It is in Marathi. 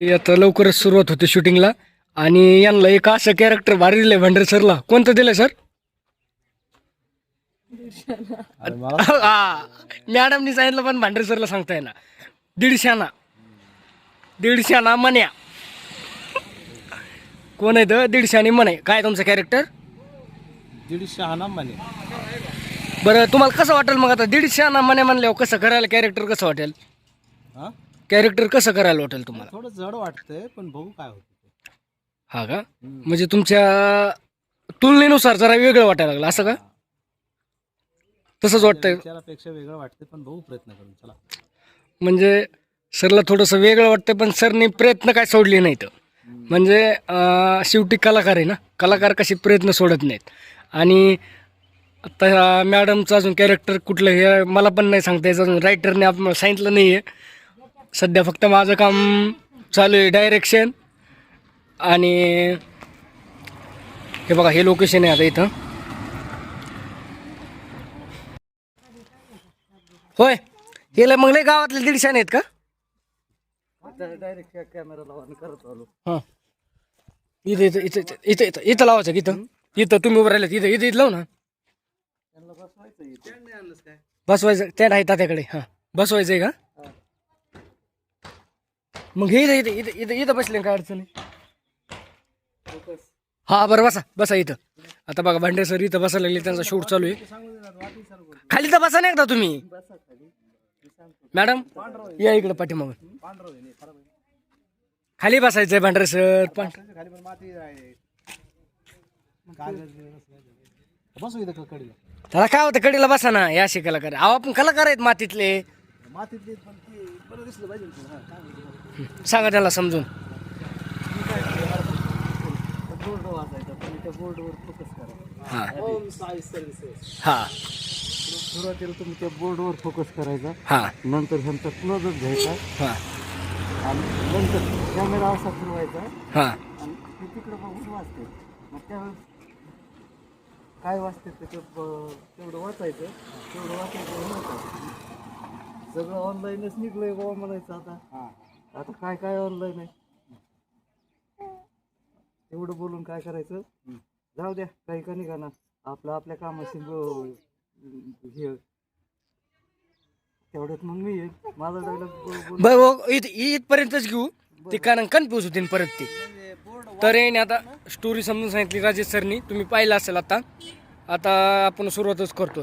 आता लवकरच सुरुवात होते शूटिंगला आणि यांना एक असं कॅरेक्टर भारी दिलंय भांडरे सरला. कोणतं दिलंय सर? हा मॅडमनी सांगितलं पण भांडरे सरला सांगता येणार. दीडशाना मन्या. कोण आहे तर दीडशाने म्हणे. काय तुमचं कॅरेक्टर? दीडशहाणा म्हणे. बरं तुम्हाला कसं वाटेल मग आता दीडशाना म्हणे म्हणल्यावर कसं करायला कॅरेक्टर कसं वाटेल? हा कॅरेक्टर कसं करायला वाटेल तुम्हाला? थोडं जड वाटतंय पण बघू काय होतं ते. हा का? म्हणजे तुमच्या तुलनेनुसार जरा वेगळं वाटायला लागलं असं का? तसंच वाटतंय. विचारापेक्षा वेगळं वाटतंय पण बघू प्रयत्न करून चला. म्हणजे सरला थोडंसं वेगळं वाटतं पण सरने प्रयत्न काय सोडले नाहीत. म्हणजे शेवटी कलाकार आहे ना, कलाकार कसे प्रयत्न सोडत नाहीत. आणि आता मॅडमचं अजून कॅरेक्टर कुठलं हे मला पण नाही सांगता यायचं, अजून रायटरने आपल्याला सांगितलं नाही आहे. सध्या फक्त माझं काम चालू आहे डायरेक्शन. आणि हे बघा हे लोकेशन आहे आता इथं. होय हे मग लय गावातले दीडशाने आहेत का? डायरेक्ट कॅमेरा लावून करत आलो. हां इथं इथं इथं इथं इथं इथं इथं लावायचं इथं. इथं तुम्ही उभं राहिलेत इथं इथं इथं लावू ना. बसवायचं त्या आहे तात्याकडे. हां बसवायचं आहे का? मग हे इथं इथं इथं इथं इथं बसले काय अडचण आहे? हा बरं बसा बसा इथं. आता बघा भांडे सर इथं बसायला लागले, त्यांचा शूट चालू आहे. खाली तर बसा नाही एकदा तुम्ही. मॅडम या इकडे पाठीमागून. खाली बसायचंय भांडरे सर. बसू इथं कडीला. त्याला काय होतं कडीला बसा ना. या असे कलाकार अहो आपण कलाकार आहेत मातीतले. मातीतली पण ती बरं दिसलं पाहिजे ना तुला. काय म्हणते? सांगा त्याला समजून. बोर्ड वाचायचा पण त्या बोर्डवर फोकस करा. हां ओम साई सर्व्हिसेस. हां सुरुवातीला तुम्ही त्या बोर्डवर फोकस करायचा. हां नंतर ह्यांचा क्लोजअप घ्यायचा हां आणि नंतर कॅमेरा असा फिरवायचा हां आणि ते तिकडं बघून वाचते. मग त्यावेळेस काय वाचते तेवढं वाचायचं. तेवढं वाचायचं नव्हतं. सगळं ऑनलाईनच निघलंय बाबा म्हणायचं आता. आता काय काय ऑनलाईन आहे. एवढं बोलून काय करायचं. जाऊ द्या काही का निघा ना. आपलं आपल्या कामाशी हे तेवढ्यात मग मी येईल. माझा डायलॉग बरं इथपर्यंतच घेऊ. ते कारण कन्फ्यूज होते परत ते. तर याने आता स्टोरी समजून सांगितली राजेश सरनी. तुम्ही पाहिलं असेल आता. आता आपण सुरुवातच करतो.